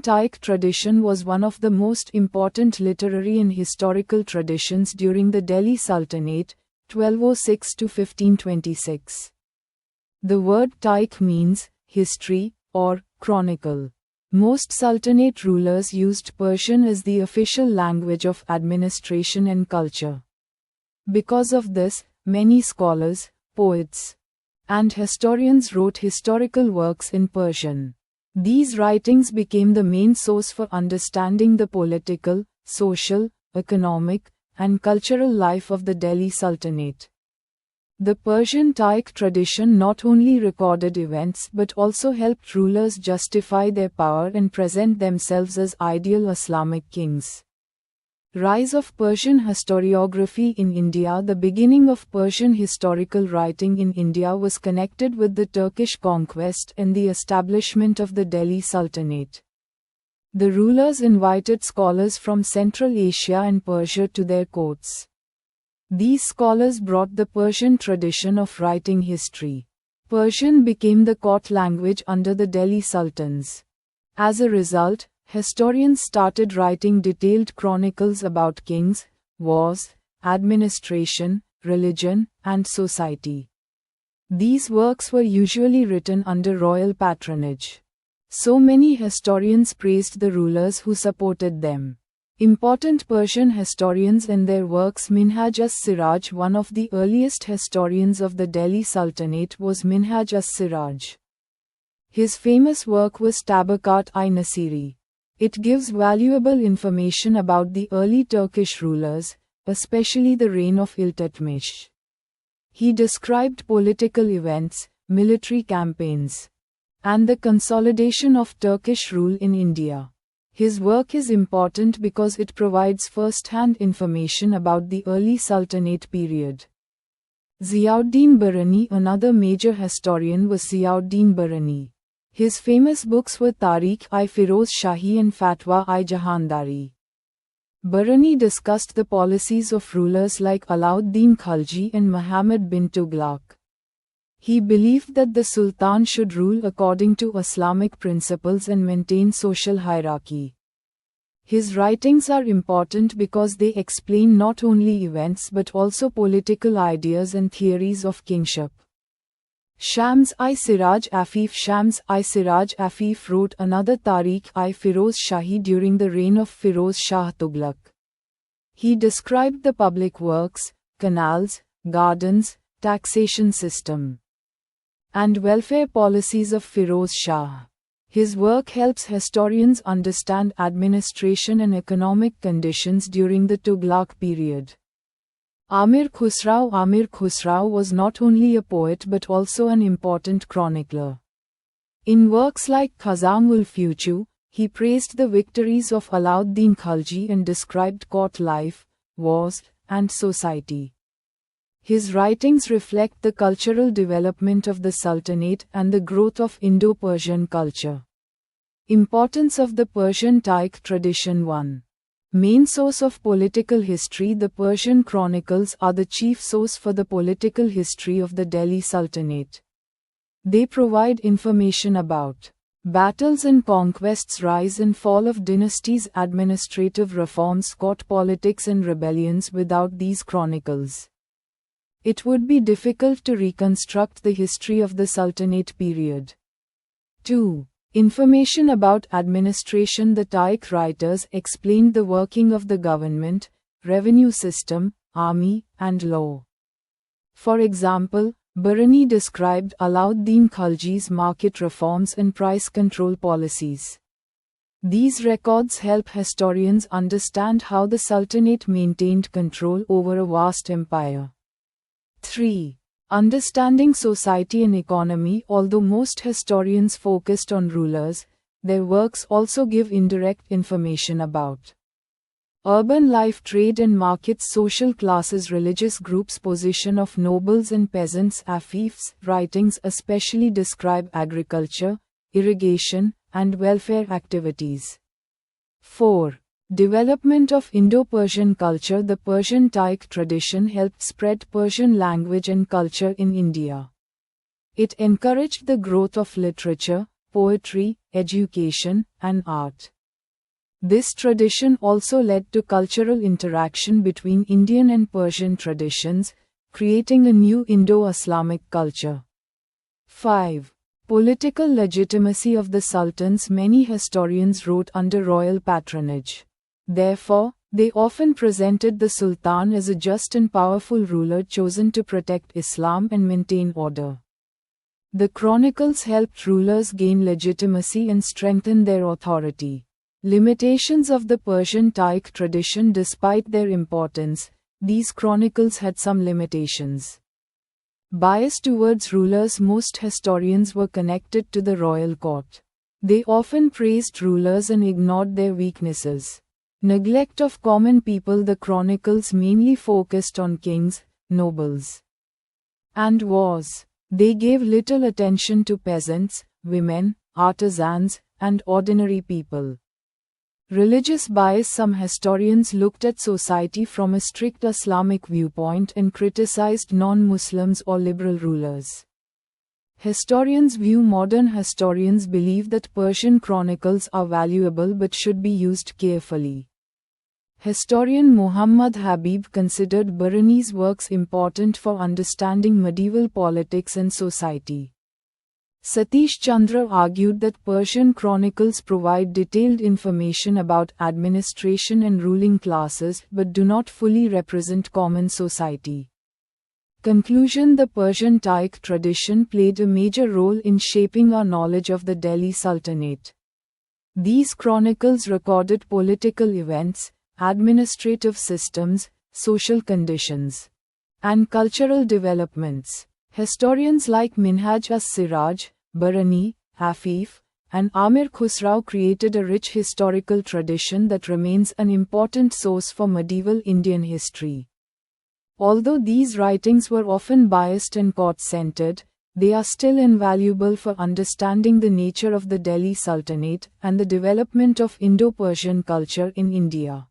tarikh tradition was one of the most important literary and historical traditions during the Delhi Sultanate, 1206 to 1526. The word tarikh means history or chronicle. Most Sultanate rulers used Persian as the official language of administration and culture. Because of this, many scholars, poets, and historians wrote historical works in Persian. These writings became the main source for understanding the political, social, economic, and cultural life of the Delhi Sultanate. The Persian tarikh tradition not only recorded events but also helped rulers justify their power and present themselves as ideal Islamic kings. Rise of Persian historiography in India. The beginning of Persian historical writing in India was connected with the Turkish conquest and the establishment of the Delhi Sultanate. The rulers invited scholars from Central Asia and Persia to their courts. These scholars brought the Persian tradition of writing history. Persian became the court language under the Delhi Sultans. As a result, historians started writing detailed chronicles about kings, wars, administration, religion, and society. These works were usually written under royal patronage. So many historians praised the rulers who supported them. Important Persian historians and their works. Minhaj as-Siraj. One of the earliest historians of the Delhi Sultanate was Minhaj as-Siraj. His famous work was Tabaqat-i-Nasiri. It gives valuable information about the early Turkish rulers, especially the reign of Iltutmish. He described political events, military campaigns, and the consolidation of Turkish rule in India. His work is important because it provides first-hand information about the early Sultanate period. Ziauddin Barani. Another major historian was Ziauddin Barani. His famous books were Tarikh-i-Firoz Shahi and Fatwa-i-Jahandari. Barani discussed the policies of rulers like Alauddin Khilji and Muhammad bin Tughlaq. He believed that the Sultan should rule according to Islamic principles and maintain social hierarchy. His writings are important because they explain not only events but also political ideas and theories of kingship. Shams-i-Siraj Afif. Shams-i-Siraj Afif wrote another Tarikh-i-Firoz Shahi during the reign of Firoz Shah Tughlaq. He described the public works, canals, gardens, taxation system, and welfare policies of Firoz Shah. His work helps historians understand administration and economic conditions during the Tughlaq period. Amir Khusrau. Amir Khusrau was not only a poet but also an important chronicler. In works like Khazan-ul-Futuh, he praised the victories of Alauddin Khilji and described court life, wars, and society. His writings reflect the cultural development of the Sultanate and the growth of Indo-Persian culture. Importance of the Persian tarikh tradition. 1. Main source of political history. The Persian chronicles are the chief source for the political history of the Delhi Sultanate. They provide information about battles and conquests, rise and fall of dynasties, administrative reforms, court politics and rebellions. Without these chronicles, it would be difficult to reconstruct the history of the Sultanate period. 2. Information about administration. The tarikh writers explained the working of the government, revenue system, army, and law. For example, Barani described Alauddin Khilji's market reforms and price control policies. These records help historians understand how the Sultanate maintained control over a vast empire. 3. Understanding society and economy. Although most historians focused on rulers, their works also give indirect information about urban life, trade and markets, social classes, religious groups, position of nobles and peasants. Afif's writings especially describe agriculture, irrigation, and welfare activities. 4. Development of Indo-Persian culture. The Persian tarikh tradition helped spread Persian language and culture in India. It encouraged the growth of literature, poetry, education, and art. This tradition also led to cultural interaction between Indian and Persian traditions, creating a new Indo-Islamic culture. 5. Political legitimacy of the sultans. Many historians wrote under royal patronage. Therefore, they often presented the sultan as a just and powerful ruler chosen to protect Islam and maintain order. The chronicles helped rulers gain legitimacy and strengthen their authority. Limitations of the Persian tarikh tradition. Despite their importance, these chronicles had some limitations. Bias towards rulers. Most historians were connected to the royal court. They often praised rulers and ignored their weaknesses. Neglect of common people. The chronicles mainly focused on kings, nobles, and wars. They gave little attention to peasants, women, artisans, and ordinary people. Religious bias. Some historians looked at society from a strict Islamic viewpoint and criticized non-Muslims or liberal rulers. Historians view. Modern historians believe that Persian chronicles are valuable but should be used carefully. Historian Muhammad Habib considered Biruni's works important for understanding medieval politics and society. Satish Chandra argued that Persian chronicles provide detailed information about administration and ruling classes but do not fully represent common society. Conclusion. The Persian tarikh tradition played a major role in shaping our knowledge of the Delhi Sultanate. These chronicles recorded political events, administrative systems, social conditions, and cultural developments. Historians like Minhaj as-Siraj, Biruni, Hafif, and Amir Khusrau created a rich historical tradition that remains an important source for medieval Indian history. Although these writings were often biased and court-centered, they are still invaluable for understanding the nature of the Delhi Sultanate and the development of Indo-Persian culture in India.